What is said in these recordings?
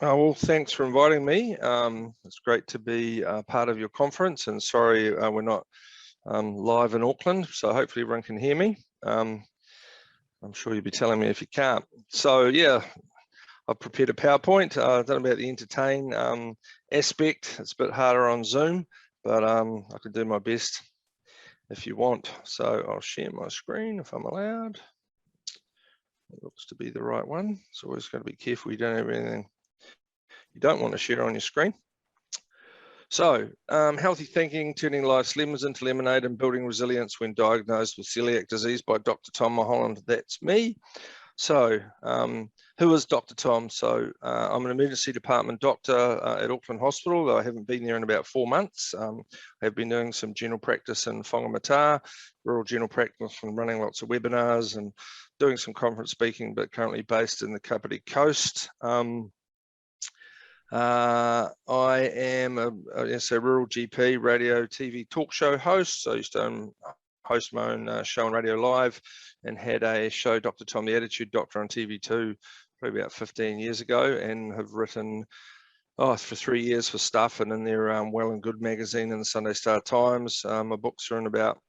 Well, thanks for inviting me. It's great to be part of your conference, and sorry we're not live in Auckland, so hopefully everyone can hear me. I'm sure you'll be telling me if you can't. So yeah, I've prepared a PowerPoint. I don't know about the entertain aspect. It's a bit harder on Zoom, but I can do my best if you want. So I'll share my screen if I'm allowed. It looks to be the right one. So always got to be careful you don't have anything you don't want to share on your screen. So, Healthy Thinking, Turning Life's Lemons into Lemonade and Building Resilience When Diagnosed with Coeliac Disease by Dr. Tom Mulholland. That's me. So, who is Dr. Tom? So, I'm an emergency department doctor at Auckland Hospital, though I haven't been there in about 4 months. I have been doing some general practice in Whangamata, rural general practice, and running lots of webinars and doing some conference speaking, but currently based in the Kapiti Coast. I am a rural GP, radio, TV talk show host. So I used to host my own show on Radio Live and had a show, Dr. Tom, the Attitude Doctor, on TV2 probably about 15 years ago, and have written for 3 years for Stuff and in their Well and Good magazine and the Sunday Star Times. My books are in about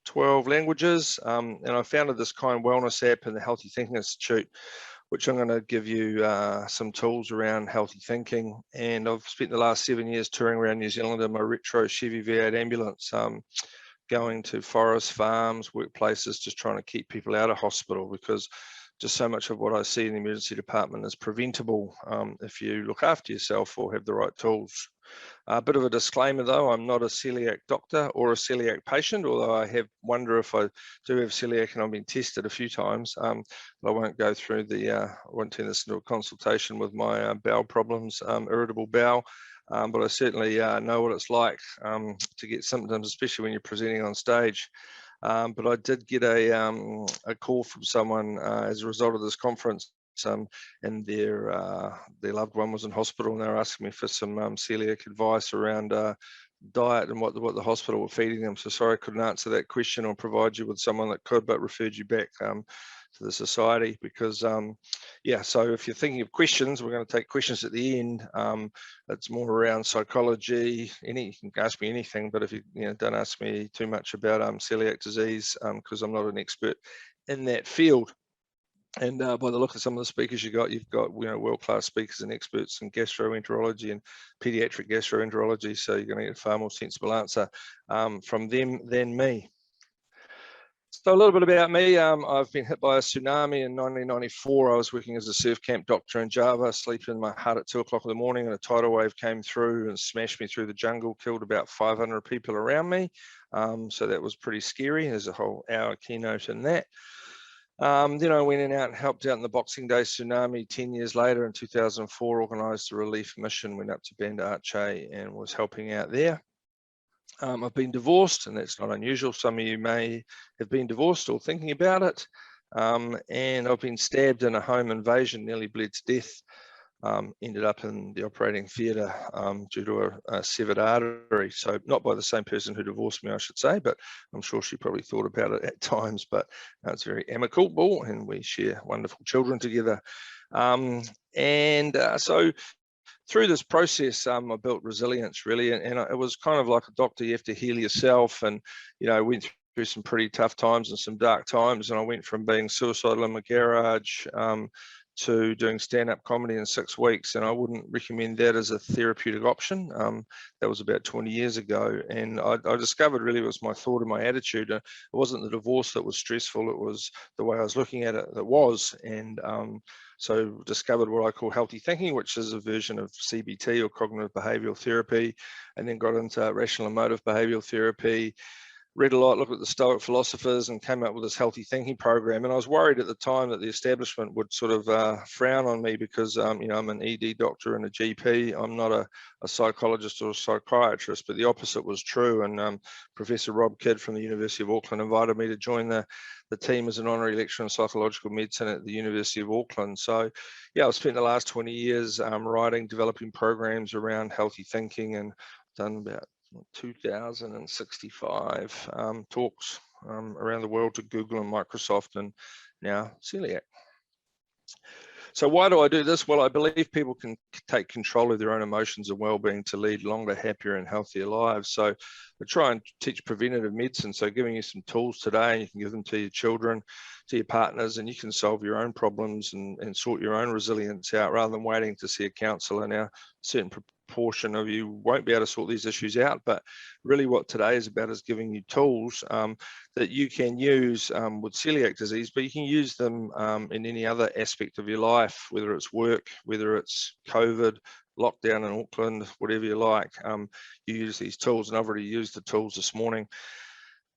12 languages, and I founded this KYND wellness app in the Healthy Thinking Institute, which I'm going to give you some tools around healthy thinking. And I've spent the last 7 years touring around New Zealand in my retro Chevy V8 ambulance, going to forests, farms, workplaces, just trying to keep people out of hospital, because just so much of what I see in the emergency department is preventable if you look after yourself or have the right tools. A bit of a disclaimer though, I'm not a celiac doctor or a celiac patient, although I wonder if I do have celiac, and I've been tested a few times. But I won't go through I won't turn this into a consultation with my bowel problems, irritable bowel. But I certainly know what it's like to get symptoms, especially when you're presenting on stage. But I did get a call from someone as a result of this conference, and their loved one was in hospital, and they were asking me for some celiac advice around diet and what the hospital were feeding them. So sorry I couldn't answer that question or provide you with someone that could, but referred you back to the society, because so if you're thinking of questions, we're going to take questions at the end. It's more around psychology. You can ask me anything, but if you don't ask me too much about celiac disease, because I'm not an expert in that field. And by the look of some of the speakers you've got world-class speakers and experts in gastroenterology and pediatric gastroenterology, so you're going to get a far more sensible answer from them than me. So a little bit about me. I've been hit by a tsunami in 1994. I was working as a surf camp doctor in Java, sleeping in my hut at 2 o'clock in the morning, and a tidal wave came through and smashed me through the jungle, killed about 500 people around me. So that was pretty scary. There's a whole hour keynote in that. Then I went out and helped out in the Boxing Day tsunami 10 years later in 2004, organised a relief mission, went up to Banda Aceh and was helping out there. I've been divorced, and that's not unusual. Some of you may have been divorced or thinking about it. And I've been stabbed in a home invasion, nearly bled to death. Ended up in the operating theatre due to a severed artery. So not by the same person who divorced me, I should say, but I'm sure she probably thought about it at times. But it's very amicable, and we share wonderful children together. So through this process, I built resilience, really, and it was kind of like a doctor. You have to heal yourself, and went through some pretty tough times and some dark times. And I went from being suicidal in my garage to doing stand-up comedy in 6 weeks, and I wouldn't recommend that as a therapeutic option. That was about 20 years ago, and I discovered really it was my thought and my attitude. It wasn't the divorce that was stressful, it was the way I was looking at it that was. And so discovered what I call healthy thinking, which is a version of CBT or cognitive behavioral therapy, and then got into rational emotive behavioral therapy. Read a lot, looked at the Stoic philosophers, and came up with this healthy thinking program. And I was worried at the time that the establishment would sort of frown on me because, I'm an ED doctor and a GP. I'm not a psychologist or a psychiatrist, but the opposite was true. And Professor Rob Kidd from the University of Auckland invited me to join the team as an honorary lecturer in psychological medicine at the University of Auckland. So, I've spent the last 20 years writing, developing programs around healthy thinking, and done about 2,065 talks around the world to Google and Microsoft, and now Coeliac. So why do I do this? Well, I believe people can take control of their own emotions and well-being to lead longer, happier and healthier lives. So I try and teach preventative medicine. So giving you some tools today, and you can give them to your children, to your partners, and you can solve your own problems and sort your own resilience out rather than waiting to see a counsellor. Now, a certain proportion of you won't be able to sort these issues out, but really what today is about is giving you tools that you can use with celiac disease, but you can use them in any other aspect of your life, whether it's work, whether it's COVID, lockdown in Auckland, whatever you like. You use these tools, and I've already used the tools this morning,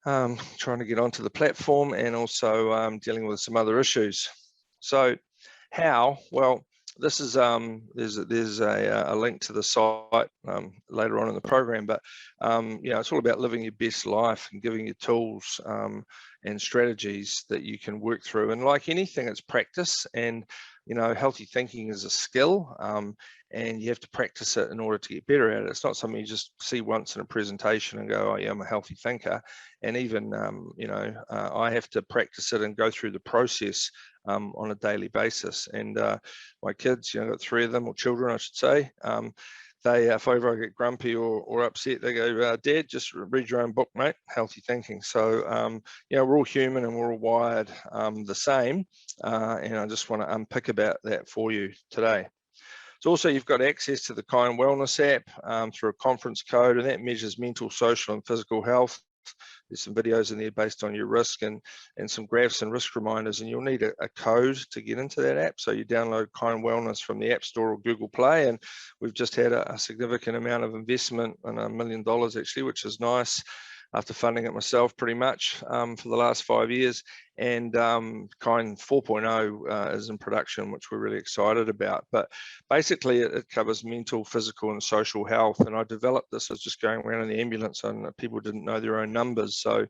trying to get onto the platform, and also dealing with some other issues. So how? Well, this is there's a link to the site later on in the program, but you know, it's all about living your best life and giving you tools and strategies that you can work through. And like anything, it's practice, and you know, healthy thinking is a skill, and you have to practice it in order to get better at it. It's not something you just see once in a presentation and go, oh yeah, I'm a healthy thinker. And even you know, I have to practice it and go through the process on a daily basis. And my kids, you know, I've got 3 of them, or children I should say, they, if ever I get grumpy or upset, they go, Dad, just read your own book, mate, healthy thinking. So, you know, we're all human and we're all wired the same. And I just want to unpick about that for you today. So also you've got access to the KYND Wellness app through a conference code, and that measures mental, social and physical health. There's some videos in there based on your risk and some graphs and risk reminders, and you'll need a code to get into that app. So you download KYND Wellness from the App Store or Google Play, and we've just had a significant amount of investment, and $1 million actually, which is nice, after funding it myself pretty much for the last 5 years. And KYND 4.0 is in production, which we're really excited about. But basically it covers mental, physical and social health. And I developed this, I was just going around in the ambulance and people didn't know their own numbers. So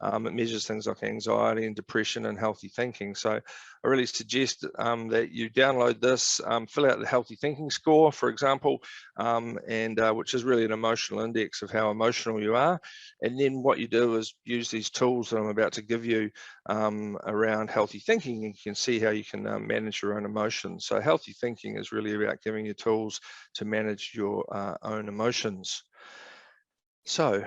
it measures things like anxiety and depression and healthy thinking. So I really suggest that you download this, fill out the healthy thinking score, for example, which is really an emotional index of how emotional you are. And then what you do is use these tools that I'm about to give you around healthy thinking, and you can see how you can manage your own emotions. So healthy thinking is really about giving you tools to manage your own emotions. So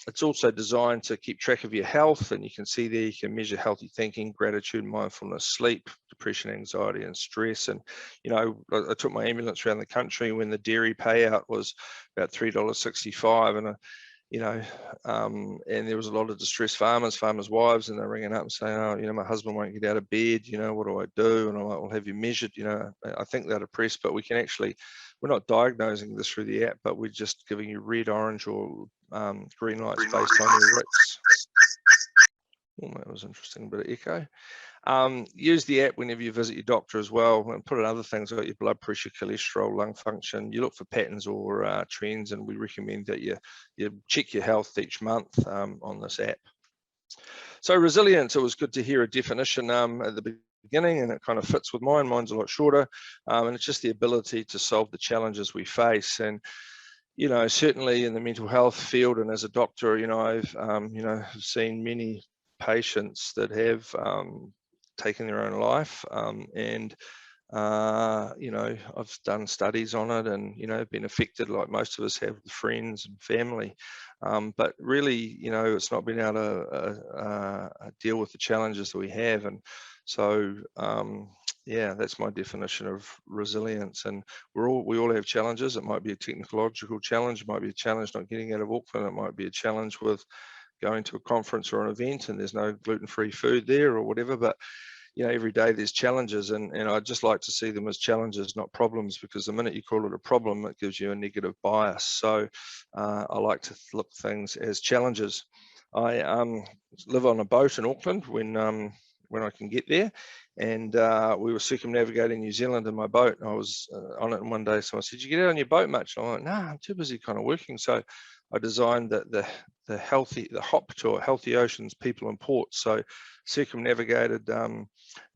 it's also designed to keep track of your health, and you can see there you can measure healthy thinking, gratitude, mindfulness, sleep, depression, anxiety and stress. And you know, I took my ambulance around the country when the dairy payout was about $3.65, and you know, and there was a lot of distressed farmers' wives, and they're ringing up and saying, oh, you know, my husband won't get out of bed, you know, what do I do? And I'm like, well, have you measured? You know, I think they're depressed, but we can actually, we're not diagnosing this through the app, but we're just giving you red, orange or green lights based on your RITs. Oh, that was interesting, a bit of echo. Use the app whenever you visit your doctor as well, and put in other things like your blood pressure, cholesterol, lung function. You look for patterns or trends, and we recommend that you check your health each month on this app. So resilience, it was good to hear a definition at the beginning, and it kind of fits with mine. Mine's a lot shorter, and it's just the ability to solve the challenges we face. And you know, certainly in the mental health field, and as a doctor, you know, I've you know, seen many patients that have taken their own life, and you know, I've done studies on it, and you know, been affected like most of us have with friends and family, but really, you know, it's not been able to deal with the challenges that we have. And so yeah, that's my definition of resilience. And we all have challenges. It might be a technological challenge, it might be a challenge not getting out of Auckland, it might be a challenge with going to a conference or an event and there's no gluten-free food there or whatever. But you know, every day there's challenges, and I just like to see them as challenges, not problems, because the minute you call it a problem, it gives you a negative bias. So I like to look at things as challenges. I live on a boat in Auckland when I can get there, and we were circumnavigating New Zealand in my boat. I was on it, and one day someone said, "Did you get out on your boat much?" And I'm like, "No, I'm too busy kind of working." So I designed the hop tour, healthy oceans, people and ports. So circumnavigated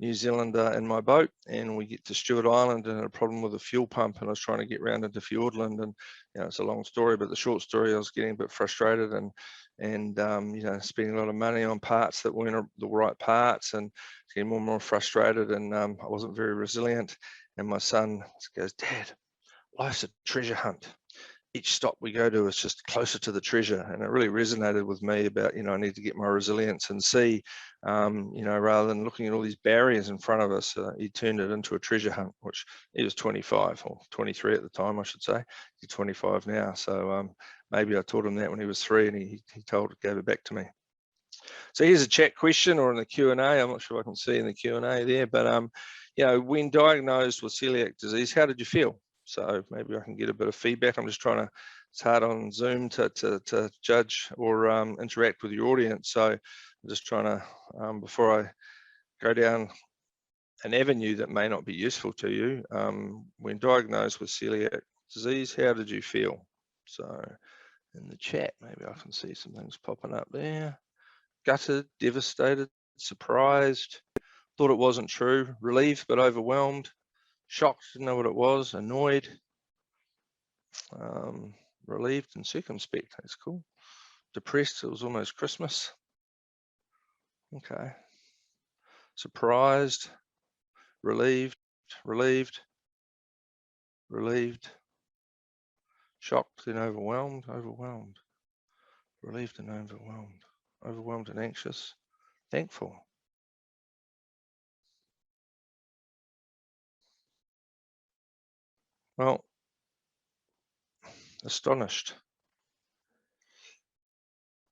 New Zealand in my boat, and we get to Stewart Island and had a problem with a fuel pump, and I was trying to get round into Fiordland, and it's a long story, but the short story, I was getting a bit frustrated and spending a lot of money on parts that weren't the right parts, and getting more and more frustrated, and I wasn't very resilient. And my son goes, "Dad, life's a treasure hunt. Each stop we go to is just closer to the treasure." And it really resonated with me about, I need to get my resilience and see, rather than looking at all these barriers in front of us, he turned it into a treasure hunt, which he was 25 or 23 at the time, I should say. He's 25 now. So maybe I taught him that when he was 3, and he gave it back to me. So here's a chat question, or in the Q&A. I'm not sure I can see in the Q&A there, but when diagnosed with celiac disease, how did you feel? So maybe I can get a bit of feedback. I'm just trying to, it's hard on Zoom to judge or interact with your audience. So I'm just trying to, before I go down an avenue that may not be useful to you, when diagnosed with celiac disease, how did you feel? So in the chat, maybe I can see some things popping up there. Gutted, devastated, surprised, thought it wasn't true, relieved but overwhelmed, shocked, didn't know what it was, annoyed, relieved and circumspect. That's cool. Depressed, it was almost Christmas. Okay. Surprised, relieved, shocked and overwhelmed, relieved and overwhelmed and anxious, thankful. Well, astonished.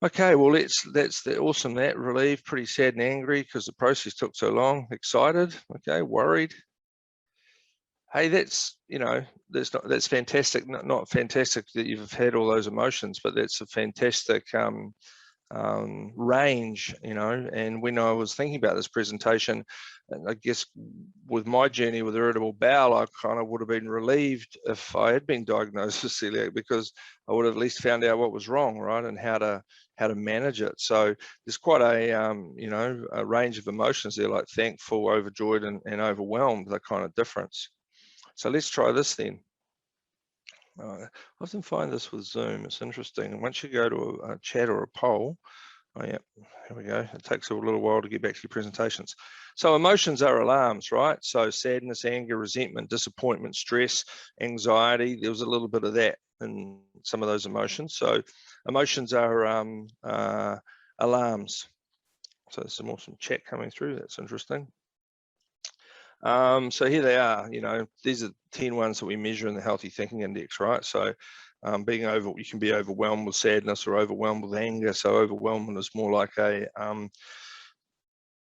Okay, well, that's awesome. That relieved, pretty sad and angry because the process took so long. Excited, okay, worried. Hey, that's that's fantastic. Not fantastic that you've had all those emotions, but that's a fantastic range, and when I was thinking about this presentation, I guess with my journey with irritable bowel, I kind of would have been relieved if I had been diagnosed with celiac, because I would have at least found out what was wrong, right, and how to manage it. So there's quite a a range of emotions there, like thankful, overjoyed, and overwhelmed, the kind of difference. So let's try this then. I often find this with Zoom, it's interesting. Once you go to a chat or a poll, oh yeah, here we go. It takes a little while to get back to your presentations. So emotions are alarms, right? So sadness, anger, resentment, disappointment, stress, anxiety. There was a little bit of that in some of those emotions. So emotions are alarms. So there's some awesome chat coming through. That's interesting. So here they are, these are 10 ones that we measure in the Healthy Thinking Index, right? So you can be overwhelmed with sadness or overwhelmed with anger. So overwhelming is more like a,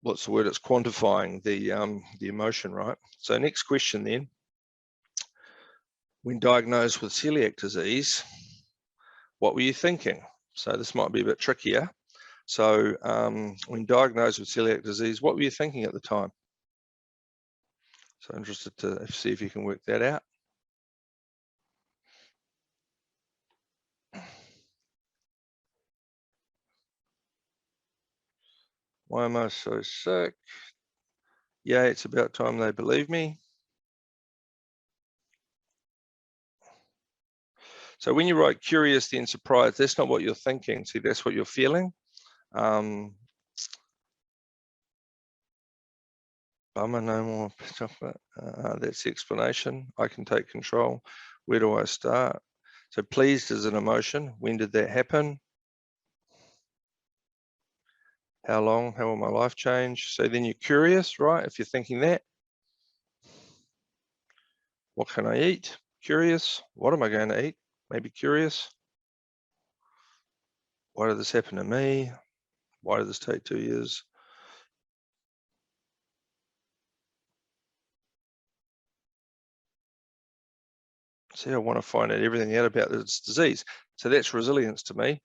what's the word? It's quantifying the emotion, right? So next question then. When diagnosed with celiac disease, what were you thinking? So this might be a bit trickier. So when diagnosed with celiac disease, what were you thinking at the time? So interested to see if you can work that out. Why am I so sick? Yeah, it's about time they believe me. So when you write curious, then surprised, that's not what you're thinking. See, that's what you're feeling. Bummer, no more chocolate. That's the explanation. I can take control. Where do I start? So pleased is an emotion. When did that happen? How long? How will my life change? So then you're curious, right? If you're thinking that. What can I eat? Curious. What am I going to eat? Maybe curious. Why did this happen to me? Why did this take 2 years? See, I want to find out everything out about this disease. So that's resilience to me.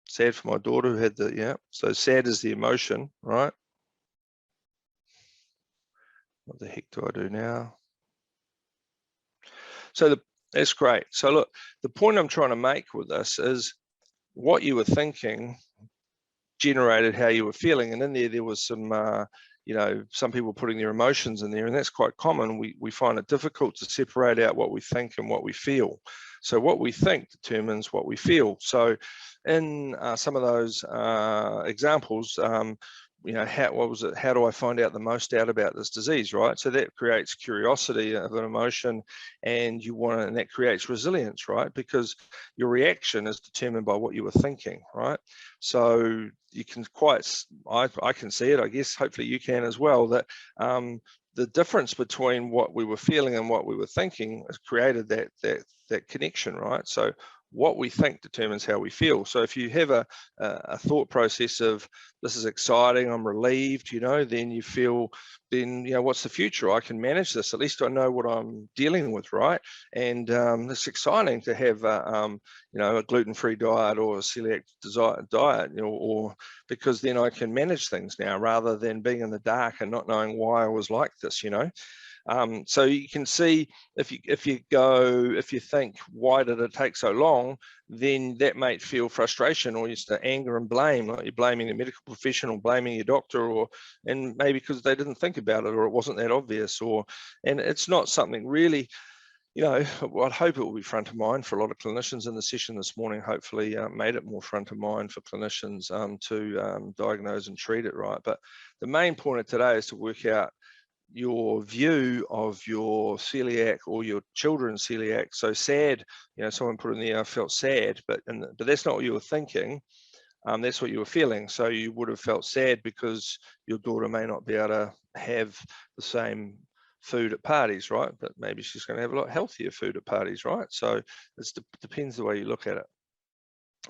Sad for my daughter who had so sad is the emotion, right? What the heck do I do now? So that's great. So look, the point I'm trying to make with this is what you were thinking generated how you were feeling, and in there was some you know, some people putting their emotions in there, and that's quite common. We find it difficult to separate out what we think and what we feel. So what we think determines what we feel. So in some of those examples, you know, what was it? How do I find out the most out about this disease, right? So that creates curiosity of an emotion, and and that creates resilience, right? Because your reaction is determined by what you were thinking, right? So you can I can see it, I guess, hopefully you can as well, that the difference between what we were feeling and what we were thinking has created that connection, right? So what we think determines how we feel. So if you have a thought process of, this is exciting, I'm relieved, you know, then you feel, then, you know, what's the future? I can manage this. At least I know what I'm dealing with, right? And it's exciting to have, you know, a gluten-free diet or a celiac diet, you know, or because then I can manage things now rather than being in the dark and not knowing why I was like this, you know. So you can see, if you think, why did it take so long, then that might feel frustration, or just anger and blame, like you're blaming the medical professional, blaming your doctor, and maybe because they didn't think about it, or it wasn't that obvious, and it's not something really, you know. Well, I'd hope it will be front of mind for a lot of clinicians in the session this morning. Hopefully made it more front of mind for clinicians to diagnose and treat it, right? But the main point of today is to work out your view of your celiac or your children's celiac. So sad, you know, someone put in there, I felt sad, but that's not what you were thinking. That's what you were feeling. So you would have felt sad because your daughter may not be able to have the same food at parties, right? But maybe she's going to have a lot healthier food at parties, right? So it depends the way you look at it.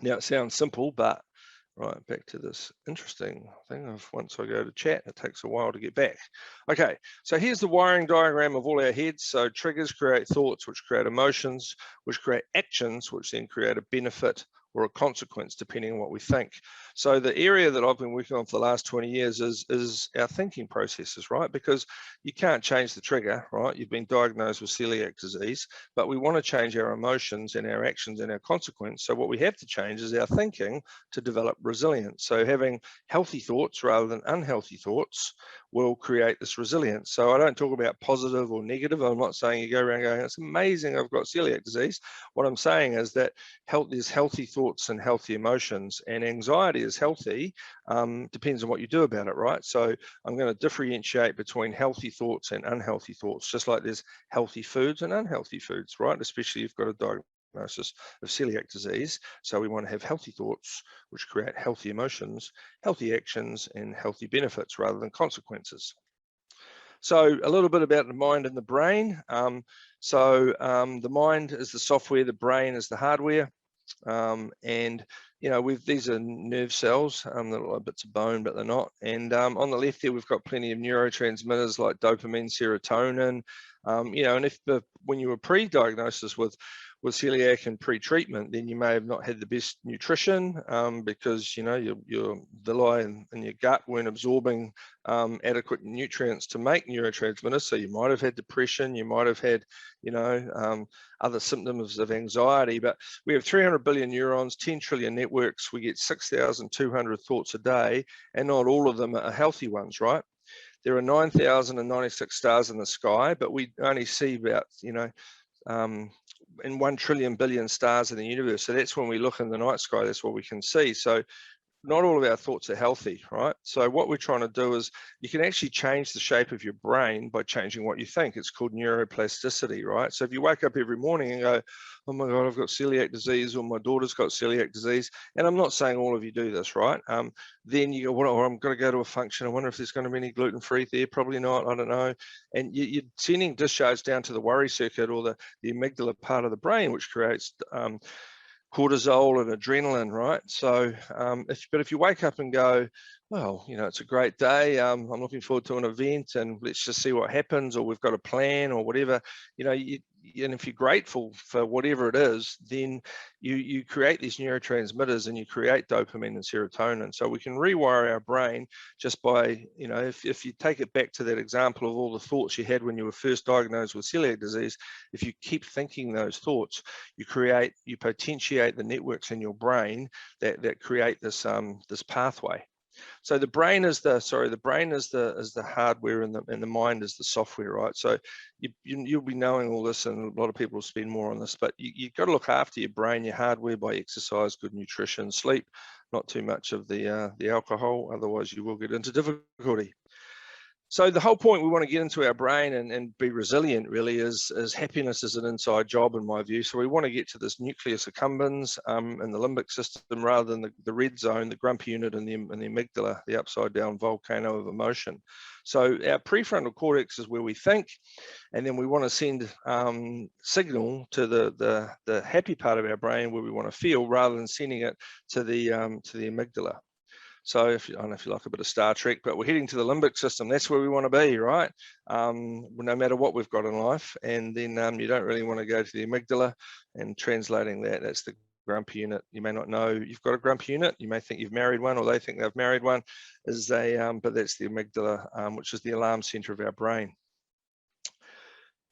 Now, it sounds simple, but right, back to this interesting thing of, once I go to chat, it takes a while to get back. Okay, so here's the wiring diagram of all our heads. So triggers create thoughts, which create emotions, which create actions, which then create a benefit or a consequence, depending on what we think. So the area that I've been working on for the last 20 years is our thinking processes, right? Because you can't change the trigger, right? You've been diagnosed with celiac disease, but we want to change our emotions and our actions and our consequence. So what we have to change is our thinking to develop resilience. So having healthy thoughts rather than unhealthy thoughts will create this resilience. So I don't talk about positive or negative. I'm not saying you go around going, it's amazing, I've got celiac disease. What I'm saying is that there's healthy thoughts and healthy emotions, and anxiety is healthy, depends on what you do about it, right? So I'm going to differentiate between healthy thoughts and unhealthy thoughts, just like there's healthy foods and unhealthy foods, right? Especially if you've got a diagnosis of celiac disease. So we want to have healthy thoughts, which create healthy emotions, healthy actions, and healthy benefits rather than consequences. So a little bit about the mind and the brain. The mind is the software, the brain is the hardware. And you know, these are nerve cells, they're like bits of bone, but they're not. And on the left there, we've got plenty of neurotransmitters like dopamine, serotonin. You know, and when you were pre-diagnosis with celiac and pre-treatment, then you may have not had the best nutrition because, you know, your villi and your gut weren't absorbing adequate nutrients to make neurotransmitters. So you might have had depression, you might have had, you know, other symptoms of anxiety. But we have 300 billion neurons, 10 trillion networks. We get 6,200 thoughts a day, and not all of them are healthy ones, right? There are 9,096 stars in the sky, but we only see about, you know, in 1 trillion billion stars in the universe. So that's when we look in the night sky, that's what we can see. So not all of our thoughts are healthy, right? So what we're trying to do is, you can actually change the shape of your brain by changing what you think. It's called neuroplasticity, right? So if you wake up every morning and go, oh my God, I've got celiac disease, or my daughter's got celiac disease, and I'm not saying all of you do this, right? Then you go, well, I'm going to go to a function. I wonder if there's going to be any gluten-free there. Probably not, I don't know. And you're sending discharge down to the worry circuit, or the amygdala part of the brain, which creates cortisol and adrenaline, right? So, if you wake up and go, well, it's a great day. I'm looking forward to an event, and let's just see what happens, or we've got a plan, or whatever. And if you're grateful for whatever it is, then you create these neurotransmitters, and you create dopamine and serotonin. So we can rewire our brain just by, if you take it back to that example of all the thoughts you had when you were first diagnosed with celiac disease, if you keep thinking those thoughts, you potentiate the networks in your brain that create this pathway. So the brain is the hardware, and the mind is the software, right? So you'll be knowing all this, and a lot of people will spend more on this, but you've got to look after your brain, your hardware, by exercise, good nutrition, sleep, not too much of the alcohol, otherwise you will get into difficulty. So the whole point we want to get into our brain and be resilient really is happiness is an inside job, in my view. So we want to get to this nucleus accumbens and the limbic system, rather than the red zone, the grumpy unit, and the amygdala, the upside down volcano of emotion. So our prefrontal cortex is where we think, and then we want to send signal to the happy part of our brain where we want to feel, rather than sending it to the amygdala. So I don't know if you like a bit of Star Trek, but we're heading to the limbic system. That's where we want to be, right? No matter what we've got in life. And then you don't really want to go to the amygdala. And translating that's the grumpy unit. You may not know you've got a grumpy unit. You may think you've married one, or they think they've married one. But that's the amygdala, which is the alarm center of our brain.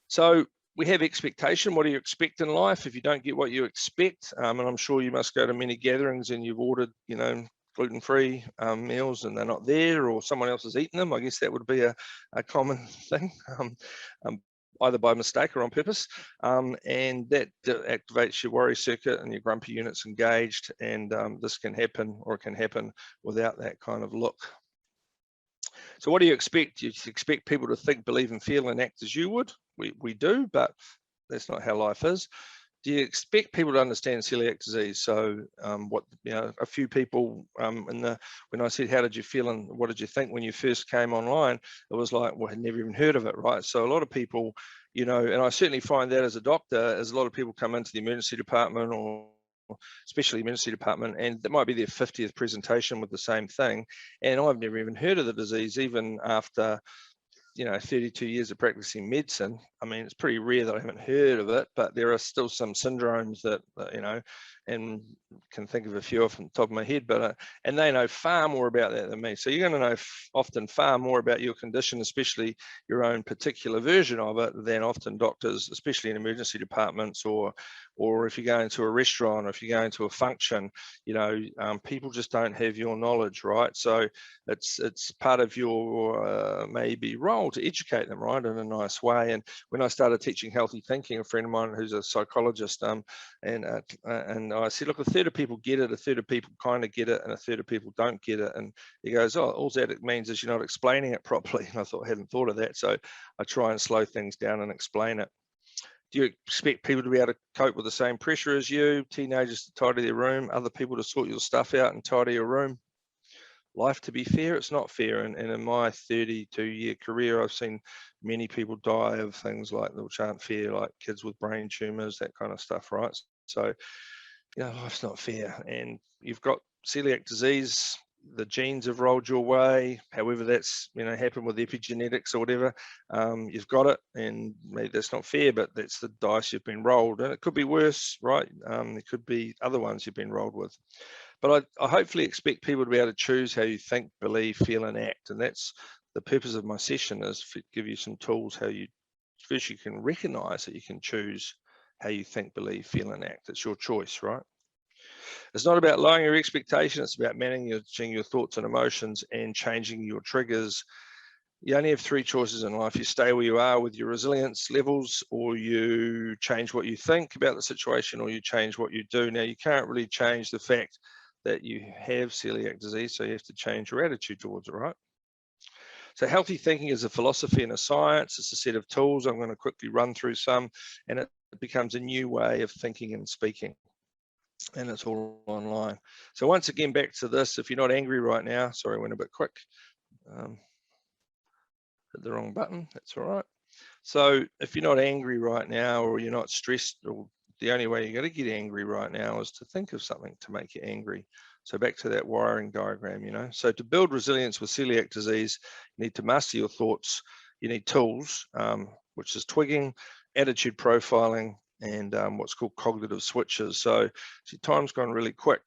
So we have expectation. What do you expect in life? If you don't get what you expect, and I'm sure you must go to many gatherings and you've ordered, gluten-free meals, and they're not there, or someone else has eaten them. I guess that would be a common thing, either by mistake or on purpose. And that activates your worry circuit, and your grumpy unit's engaged. And this can happen, or it can happen without that kind of look. So what do you expect? You expect people to think, believe, and feel and act as you would. We do, but that's not how life is. Do you expect people to understand celiac disease? So a few people when I said, how did you feel and what did you think when you first came online, it was like, well, I had never even heard of it, right? So a lot of people, and I certainly find that as a doctor, as a lot of people come into the emergency department, or especially emergency department, and that might be their 50th presentation with the same thing, and I've never even heard of the disease, even after 32 years of practicing medicine. I mean, it's pretty rare that I haven't heard of it, but there are still some syndromes that, and can think of a few off the top of my head, but and they know far more about that than me. So you're going to know often far more about your condition, especially your own particular version of it, than often doctors, especially in emergency departments, or if you go into a restaurant, or if you go into a function, people just don't have your knowledge, right? So it's part of your maybe role to educate them, right, in a nice way. And when I started teaching healthy thinking, a friend of mine who's a psychologist, and I said, look, a third of people get it, a third of people kind of get it, and a third of people don't get it. And he goes, oh, all that it means is you're not explaining it properly. And I hadn't thought of that. So I try and slow things down and explain it. Do you expect people to be able to cope with the same pressure as you? Teenagers to tidy their room, other people to sort your stuff out and tidy your room? Life, to be fair, it's not fair. And in my 32-year career, I've seen many people die of things like which aren't fair, like kids with brain tumors, that kind of stuff, right? So, life's not fair. And you've got celiac disease, the genes have rolled your way, however that's happened with epigenetics or whatever. You've got it, and maybe that's not fair, but that's the dice you've been rolled, and it could be worse, right? There could be other ones you've been rolled with. But I hopefully expect people to be able to choose how you think, believe, feel, and act. And that's the purpose of my session, is to give you some tools how you can recognize that you can choose how you think, believe, feel, and act. It's your choice, right? It's not about lowering your expectation. It's about managing your thoughts and emotions and changing your triggers. You only have 3 choices in life. You stay where you are with your resilience levels, or you change what you think about the situation, or you change what you do. Now, you can't really change the fact that you have celiac disease, so you have to change your attitude towards it, right? So healthy thinking is a philosophy and a science. It's a set of tools. I'm going to quickly run through some, and it becomes a new way of thinking and speaking. And it's all online. So once again, back to this. If you're not angry right now, sorry, I went a bit quick. Hit the wrong button. That's all right. So if you're not angry right now, or you're not stressed, or the only way you're going to get angry right now is to think of something to make you angry. So back to that wiring diagram, So to build resilience with celiac disease, you need to master your thoughts. You need tools, which is twigging, attitude profiling, and what's called cognitive switches. So time's gone really quick.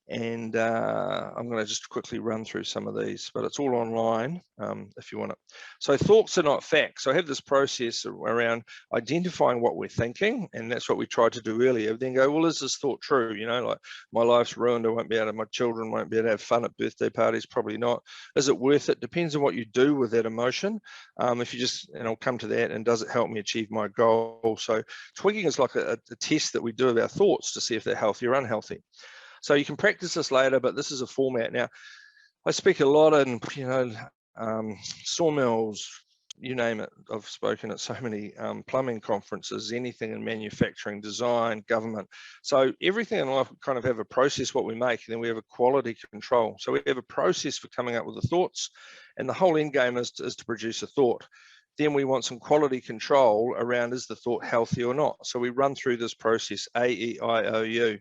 And I'm going to just quickly run through some of these, but it's all online if you want it. So thoughts are not facts. So I have this process around identifying what we're thinking, and that's what we tried to do earlier. Then go, well, is this thought true? Like my life's ruined. My children won't be able to have fun at birthday parties. Probably not. Is it worth it? Depends on what you do with that emotion. If you just, and I'll come to that, and does it help me achieve my goal? So twigging is like a test that we do of our thoughts to see if they're healthy or unhealthy. So you can practice this later, but this is a format. Now, I speak a lot in, sawmills, you name it. I've spoken at so many plumbing conferences, anything in manufacturing, design, government. So everything in life, we kind of have a process what we make, and then we have a quality control. So we have a process for coming up with the thoughts, and the whole end game is to produce a thought. Then we want some quality control around, is the thought healthy or not? So we run through this process, A, E, I, O, U.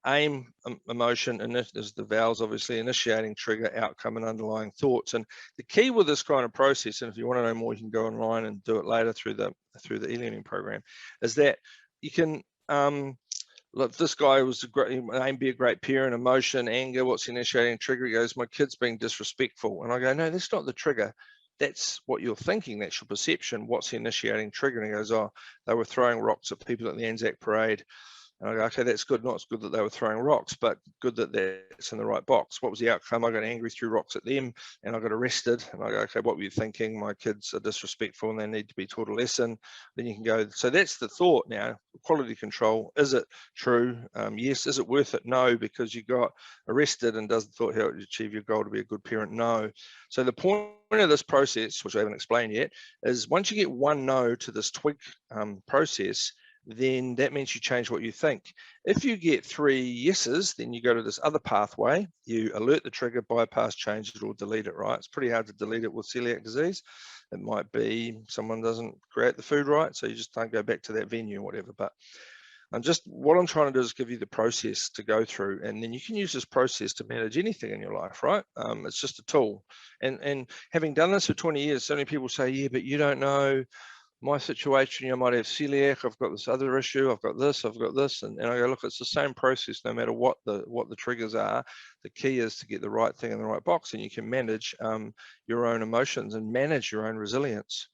Aim, emotion, and there's the vowels, obviously, initiating, trigger, outcome, and underlying thoughts. And the key with this kind of process, and if you want to know more, you can go online and do it later through the e-learning program, is that you can look, this guy was aim be a great parent, emotion, anger, what's the initiating trigger? He goes, my kid's being disrespectful. And I go, no, that's not the trigger. That's what you're thinking. That's your perception. What's the initiating trigger? And he goes, oh, they were throwing rocks at people at the Anzac parade. And I go, okay, that's good. Not as good that they were throwing rocks, but good that that's in the right box. What was the outcome? I got angry, threw rocks at them, and I got arrested. And I go, okay, what were you thinking? My kids are disrespectful and they need to be taught a lesson. Then you can go, so that's the thought now. Quality control. Is it true? Yes. Is it worth it? No, because you got arrested. And does the thought help you achieve your goal to be a good parent? No. So the point of this process, which I haven't explained yet, is once you get one no to this twig process, then that means you change what you think. If you get 3 yeses, then you go to this other pathway. You alert the trigger, bypass, change it, or delete it, right? It's pretty hard to delete it with celiac disease. It might be someone doesn't create the food right, so you just don't go back to that venue or whatever. But what I'm trying to do is give you the process to go through, and then you can use this process to manage anything in your life, right? It's just a tool. And having done this for 20 years, so many people say, yeah, but you don't know my situation, I might have celiac, I've got this other issue, I've got this, and I go, look, it's the same process no matter what the triggers are. The key is to get the right thing in the right box, and you can manage your own emotions and manage your own resilience.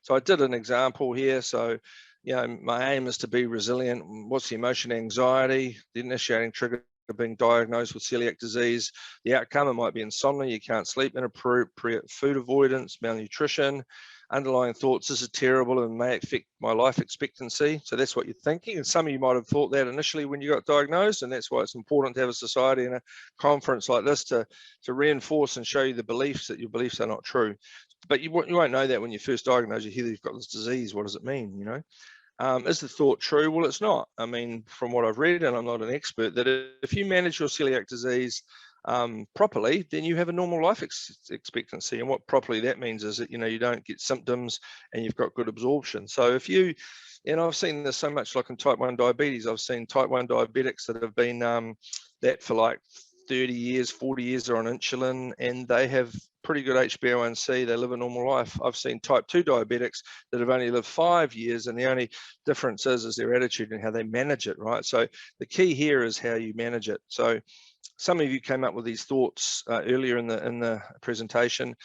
So I did an example here. So, my aim is to be resilient. What's the emotion? Anxiety, the initiating trigger being diagnosed with celiac disease. The outcome, it might be insomnia, you can't sleep, inappropriate food avoidance, malnutrition. Underlying thoughts, this is terrible and may affect my life expectancy. So that's what you're thinking. And some of you might have thought that initially when you got diagnosed, and that's why it's important to have a society and a conference like this to reinforce and show you the beliefs, that your beliefs are not true. But you won't know that when you're first diagnosed. You hear that you've got this disease. What does it mean, Is the thought true? Well, it's not. I mean, from what I've read, and I'm not an expert, that if you manage your celiac disease properly, then you have a normal life expectancy. And what properly that means is that, you don't get symptoms and you've got good absorption. So if you, I've seen this so much, like in type 1 diabetes, I've seen type 1 diabetics that have been that for like 30 years, 40 years are on insulin, and they have pretty good HbA1c, they live a normal life. I've seen type 2 diabetics that have only lived 5 years, and the only difference is their attitude and how they manage it, right? So the key here is how you manage it. So some of you came up with these thoughts earlier in the presentation,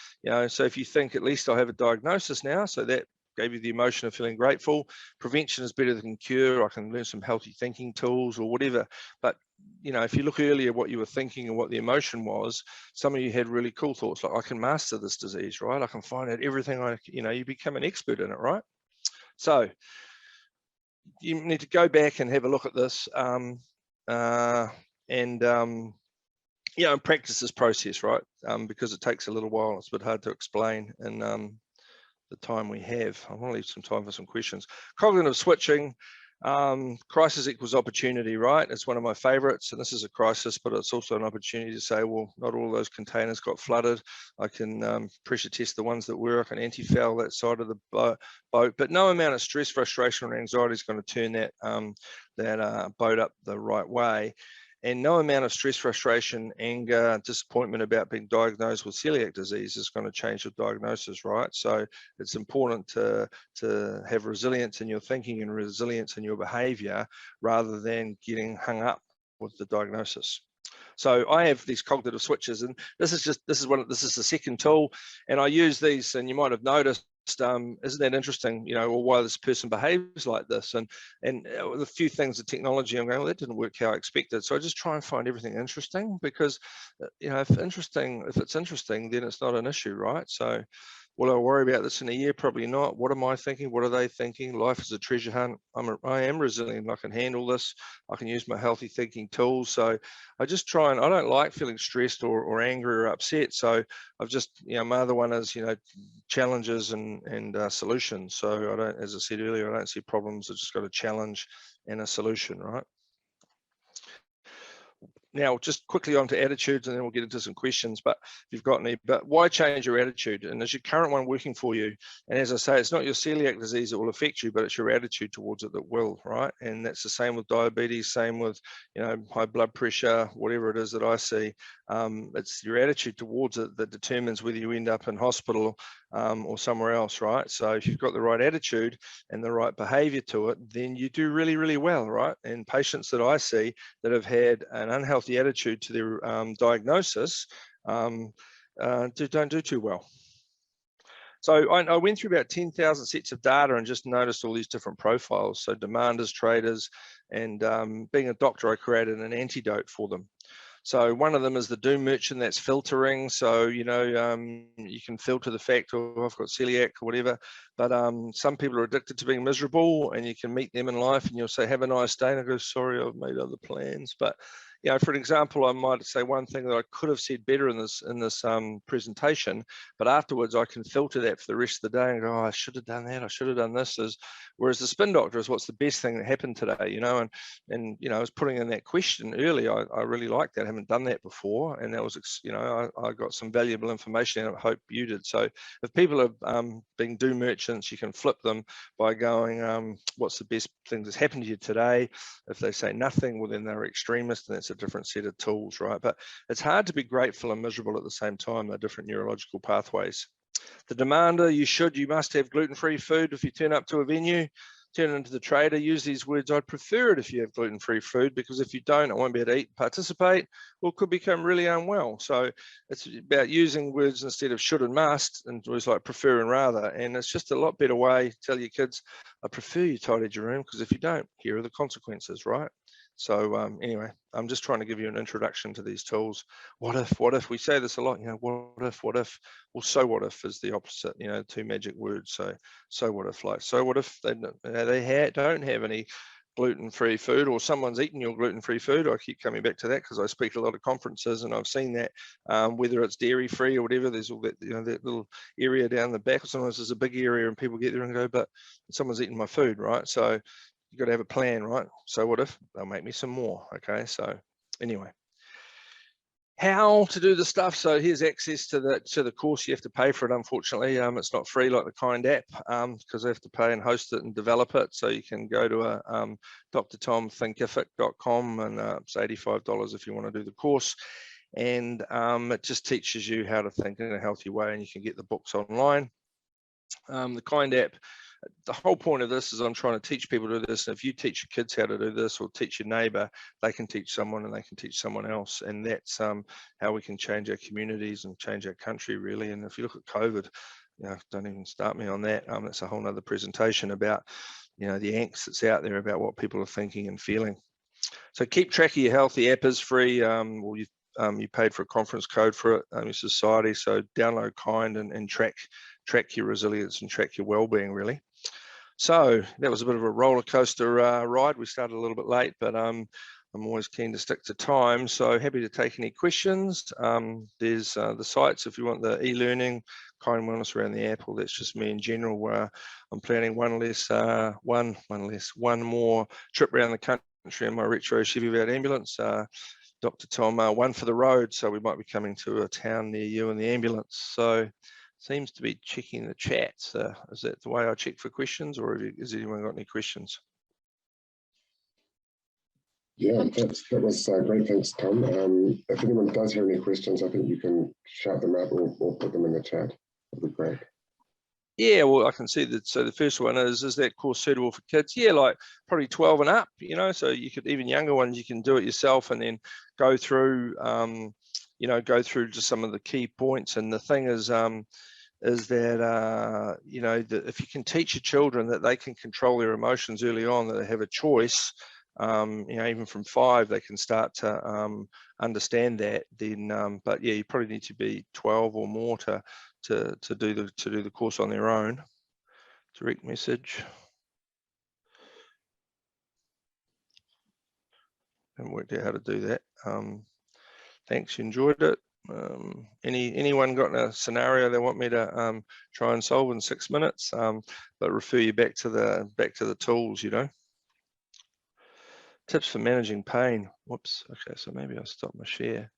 so if you think, at least I have a diagnosis now, so that gave you the emotion of feeling grateful. Prevention is better than cure. I can learn some healthy thinking tools or whatever. But if you look earlier what you were thinking and what the emotion was, some of you had really cool thoughts like, I can master this disease, right? I can find out everything. You become an expert in it, right? So you need to go back and have a look at this and practice this process, right? Because it takes a little while. It's a bit hard to explain in the time we have. I want to leave some time for some questions. Cognitive switching, crisis equals opportunity, right? It's one of my favorites, and this is a crisis, but it's also an opportunity to say, well, not all those containers got flooded. I can pressure test the ones that were. I can anti-foul that side of the boat, but no amount of stress, frustration, or anxiety is going to turn that boat up the right way. And no amount of stress, frustration, anger, disappointment about being diagnosed with celiac disease is going to change the diagnosis, right? So it's important to have resilience in your thinking and resilience in your behavior rather than getting hung up with the diagnosis. So I have these cognitive switches, and this is the second tool, and I use these, and you might have noticed, isn't that interesting, you know, or why this person behaves like this, and a few things of technology, I'm going, well, that didn't work how I expected. So I just try and find everything interesting, because you know, if it's interesting, then it's not an issue, right? So will I worry about this in a year? Probably not. What am I thinking? What are they thinking? Life is a treasure hunt. I am resilient. I can handle this. I can use my healthy thinking tools. So I just try, and I don't like feeling stressed or angry or upset. So I've just, you know, my other one is, you know, challenges and solutions. So I don't, as I said earlier, I don't see problems. I've just got a challenge and a solution, right? Now, just quickly on to attitudes, and then we'll get into some questions, but if you've got any. But why change your attitude? And is your current one working for you? And as I say, it's not your celiac disease that will affect you, but it's your attitude towards it that will, right? And that's the same with diabetes, same with, you know, high blood pressure, whatever it is that I see. It's your attitude towards it that determines whether you end up in hospital or somewhere else, right? So if you've got the right attitude and the right behavior to it, then you do really, really well, right? And patients that I see that have had an unhealthy attitude to their diagnosis don't do too well. So I went through about 10,000 sets of data and just noticed all these different profiles. So demanders, traders, and being a doctor, I created an antidote for them. So one of them is the doom merchant, that's filtering. So, you know, you can filter the fact, oh, I've got celiac or whatever, but some people are addicted to being miserable, and you can meet them in life and you'll say, have a nice day. And I go, sorry, I've made other plans. But, you know, for an example, I might say one thing that I could have said better in this presentation, but afterwards I can filter that for the rest of the day and go, oh, I should have done that. I should have done this. Whereas the spin doctor is, what's the best thing that happened today, you know? And you know, I was putting in that question early. I really liked that. I haven't done that before, and that was, you know, I got some valuable information, and I hope you did. So if people are being doom merchants, you can flip them by going, what's the best thing that's happened to you today? If they say nothing, well, then they're extremists, and that's a different set of tools, right? But it's hard to be grateful and miserable at the same time. They're different neurological pathways. The demander, you must have gluten-free food if you turn up to a venue. Turn into the trader, use these words, I'd prefer it if you have gluten-free food, because if you don't, I won't be able to eat, participate, or could become really unwell. So it's about using words instead of should and must, and words like prefer and rather. And it's just a lot better way to tell your kids, I prefer you tidied your room, because if you don't, here are the consequences, right? So anyway, I'm just trying to give you an introduction to these tools. What if, we say this a lot, you know, what if, well, so what if is the opposite, you know, two magic words. So what if, like, so what if they don't have any gluten-free food, or someone's eaten your gluten-free food? I keep coming back to that because I speak at a lot of conferences, and I've seen that whether it's dairy-free or whatever, there's all that, you know, that little area down the back, or sometimes there's a big area and people get there and go, but someone's eaten my food, right? So you've got to have a plan, right? So what if they'll make me some more? Okay, so anyway, how to do the stuff. So here's access to the course. You have to pay for it, unfortunately. It's not free like the KYND app, because I have to pay and host it and develop it. So you can go to drtomthinkific.com, and it's $85 if you want to do the course. And it just teaches you how to think in a healthy way, and you can get the books online. The KYND app, the whole point of this is I'm trying to teach people to do this. And if you teach your kids how to do this, or teach your neighbor, they can teach someone, and they can teach someone else. And that's how we can change our communities and change our country, really. And if you look at COVID, you know, don't even start me on that. That's a whole nother presentation about, you know, the angst that's out there about what people are thinking and feeling. So keep track of your health. The app is free. Well, you paid for a conference code for it, your society. So download KYND and track your resilience and track your well-being, really. So that was a bit of a roller coaster ride. We started a little bit late, but I'm always keen to stick to time. So happy to take any questions. There's the sites if you want the e-learning, KYND Wellness around the app, or that's just me in general, where I'm planning one more trip around the country in my retro Chevy Van ambulance. Dr. Tom, one for the road, so we might be coming to a town near you in the ambulance. So seems to be checking the chat. Is that the way I check for questions, or has anyone got any questions? Yeah, that was great. Thanks, Tom. If anyone does have any questions, I think you can shout them out or put them in the chat. That'd be great. Yeah, well, I can see that. So the first one is that course suitable for kids? Yeah, like probably 12 and up, you know, so you could, even younger ones, you can do it yourself and then go through, you know, go through just some of the key points. And the thing is that, you know, that if you can teach your children that they can control their emotions early on, that they have a choice, you know, even from 5, they can start to understand that. Then, but yeah, you probably need to be 12 or more to do the course on their own. Direct message. Haven't worked out how to do that. Thanks, you enjoyed it. Anyone got a scenario they want me to try and solve in 6 minutes? But refer you back to the tools, you know. Tips for managing pain. Whoops. Okay, so maybe I'll stop my share.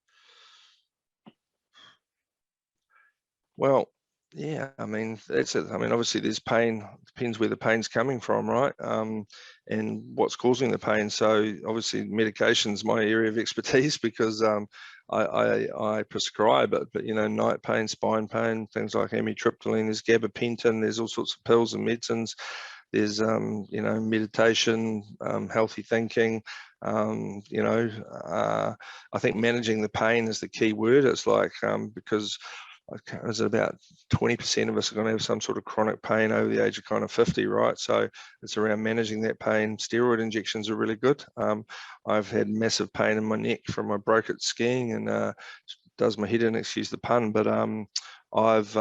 Well, yeah, I mean, that's it. I mean, obviously there's pain, depends where the pain's coming from, right? And what's causing the pain. So obviously medication's my area of expertise because I prescribe it, but you know, night pain, spine pain, things like amitriptyline, there's gabapentin, there's all sorts of pills and medicines. There's, you know, meditation, healthy thinking, you know, I think managing the pain is the key word. It's like, because is it about 20% of us are going to have some sort of chronic pain over the age of kind of 50, right? So it's around managing that pain. Steroid injections are really good. I've had massive pain in my neck from I broke it skiing, and does my head in, excuse the pun, but I've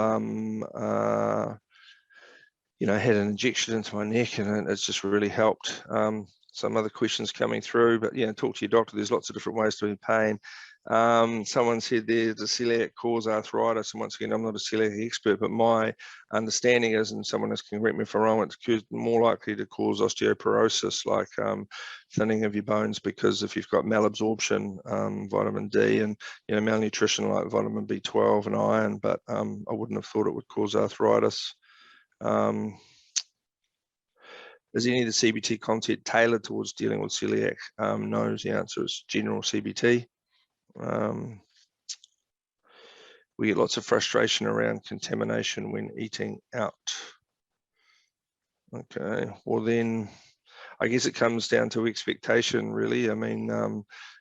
you know, had an injection into my neck, and it's just really helped. Some other questions coming through, but yeah, talk to your doctor. There's lots of different ways to be in pain. Someone said there, does celiac cause arthritis? And once again, I'm not a celiac expert, but my understanding is, and someone else can correct me if I'm wrong, it's more likely to cause osteoporosis, like thinning of your bones, because if you've got malabsorption, vitamin D, and you know, malnutrition like vitamin B12 and iron, but I wouldn't have thought it would cause arthritis. Is any of the CBT content tailored towards dealing with celiac? No, the answer is general CBT. We get lots of frustration around contamination when eating out. Okay, well then, I guess it comes down to expectation, really. I mean,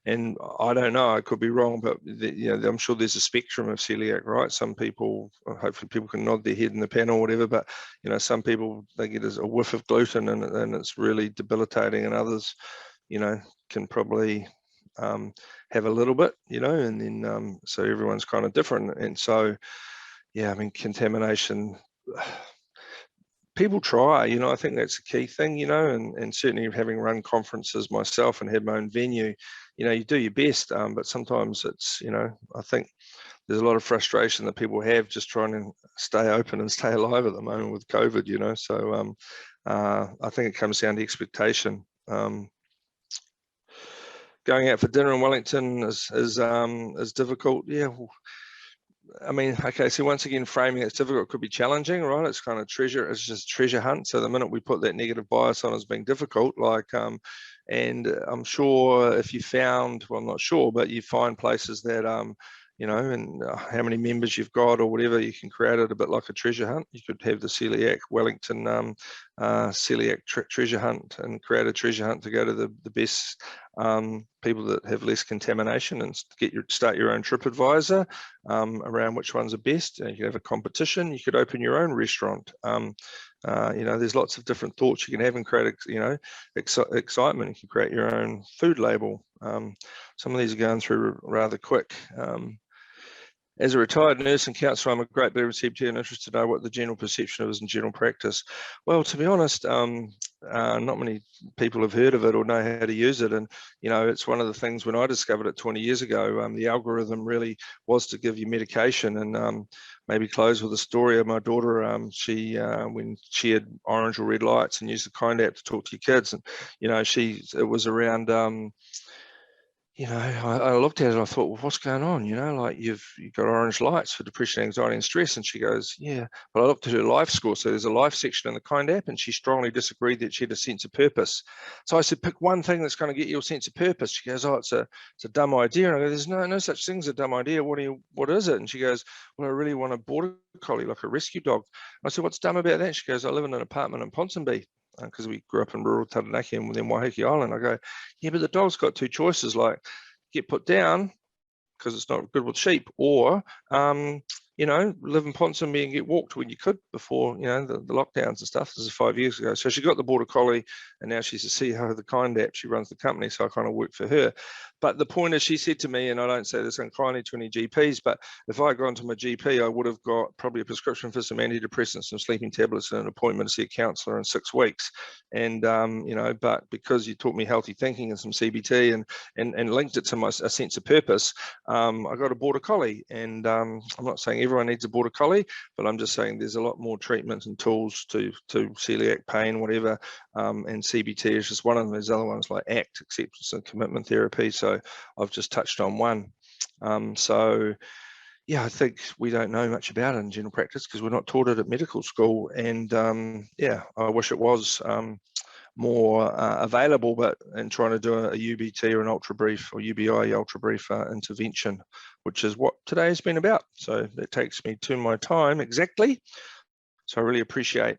and I don't know, I could be wrong, but you know, I'm sure there's a spectrum of celiac, right? Some people, hopefully people can nod their head in the panel or whatever, but you know, some people, they get a whiff of gluten and it's really debilitating, and others, you know, can probably have a little bit, you know, and then so everyone's kind of different. And so, yeah, I mean, contamination, people try, you know, I think that's a key thing, you know, and certainly having run conferences myself and had my own venue, you know, you do your best, but sometimes it's, you know, I think there's a lot of frustration that people have just trying to stay open and stay alive at the moment with COVID, you know, so I think it comes down to expectation. Going out for dinner in Wellington is difficult. Yeah, well, I mean, okay, so once again, framing it's difficult could be challenging, right? It's kind of treasure, it's just treasure hunt. So the minute we put that negative bias on as being difficult, like, and I'm sure if you found, well, I'm not sure, but you find places that, you know, and how many members you've got or whatever, you can create it a bit like a treasure hunt. You could have the Coeliac Wellington Coeliac treasure hunt and create a treasure hunt to go to the best people that have less contamination, and start your own TripAdvisor around which ones are best. You could have a competition. You could open your own restaurant. You know, there's lots of different thoughts you can have and create, you know, excitement. You can create your own food label. Some of these are going through rather quick. As a retired nurse and counsellor, I'm a great believer in CBT and interested to know what the general perception is in general practice. Well, to be honest, not many people have heard of it or know how to use it. And, you know, it's one of the things when I discovered it 20 years ago, the algorithm really was to give you medication. And maybe close with a story of my daughter. She, when she had orange or red lights and used the KYND app to talk to your kids, and, you know, it was around, I looked at it and I thought, well, what's going on? Like you've got orange lights for depression, anxiety, and stress. And she goes, yeah. But I looked at her life score. So there's a life section in the KYND app, and she strongly disagreed that she had a sense of purpose. So I said, pick one thing that's going to get you a sense of purpose. She goes, oh, it's a dumb idea. And I go, there's no such thing as a dumb idea. What is it? And she goes, well, I really want a border collie, like a rescue dog. I said, what's dumb about that? She goes, I live in an apartment in Ponsonby, because we grew up in rural Taranaki and then Waiheke Island. I go, yeah, but the dog's got two choices, like get put down because it's not good with sheep, or live in Ponsonby and get walked when you could before the lockdowns and stuff. This is 5 years ago. So she got the border collie, and now she's the CEO of the KYND app. She runs the company, so I kind of work for her. But the point is, she said to me, and I don't say this unkindly to any GPs, but if I had gone to my GP, I would have got probably a prescription for some antidepressants, some sleeping tablets, and an appointment to see a counsellor in 6 weeks. And but because you taught me healthy thinking and some CBT and linked it to a sense of purpose, I got a border collie. And I'm not saying everyone needs a border collie, but I'm just saying there's a lot more treatment and tools to celiac pain, whatever. And CBT is just one of them. There's other ones like ACT, acceptance and commitment therapy. So I've just touched on one. So yeah, I think we don't know much about it in general practice because we're not taught it at medical school. And yeah, I wish it was more available, but in trying to do a UBT or an ultra brief or UBI ultra brief intervention, which is what today has been about. So that takes me to my time exactly. So I really appreciate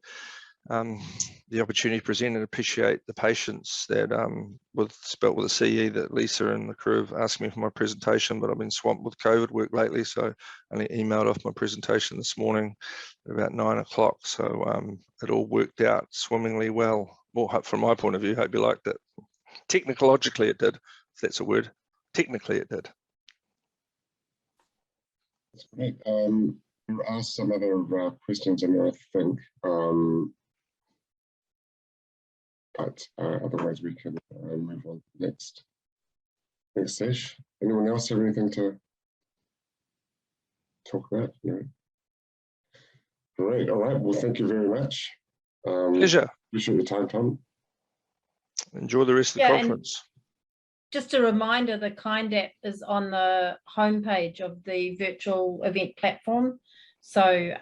the opportunity to present and appreciate the patience that spelt with a CE that Lisa and the crew have asked me for my presentation, but I've been swamped with COVID work lately, so I only emailed off my presentation this morning at about 9 o'clock. So it all worked out swimmingly well. Well, from my point of view, hope you liked it. Technologically it did, if that's a word. Technically it did. That's great. There are some other questions in there, I think. But otherwise we can move on to the next session. Anyone else have anything to talk about? No. Great. All right. Well, thank you very much. Pleasure. Appreciate your time, Tom. Enjoy the rest of the conference. Just a reminder, the KYND app is on the homepage of the virtual event platform. So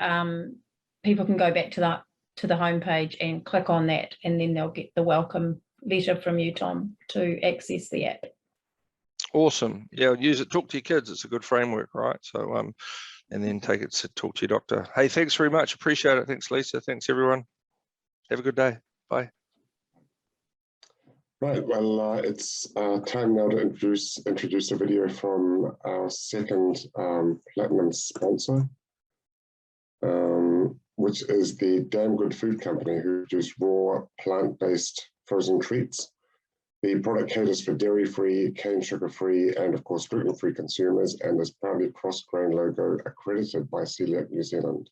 people can go back to the homepage and click on that, and then they'll get the welcome letter from you, Tom, to access the app. Awesome. Yeah, use it. Talk to your kids. It's a good framework, right? So, and then take it to talk to your doctor. Hey, thanks very much. Appreciate it. Thanks, Lisa. Thanks, everyone. Have a good day. Bye. Right. Well, it's time now to introduce a video from our second platinum sponsor, which is the Damn Good Food Company, who produce raw plant-based frozen treats. The product caters for dairy-free, cane sugar-free, and of course gluten-free consumers, and is proudly cross-grain logo accredited by Coeliac New Zealand.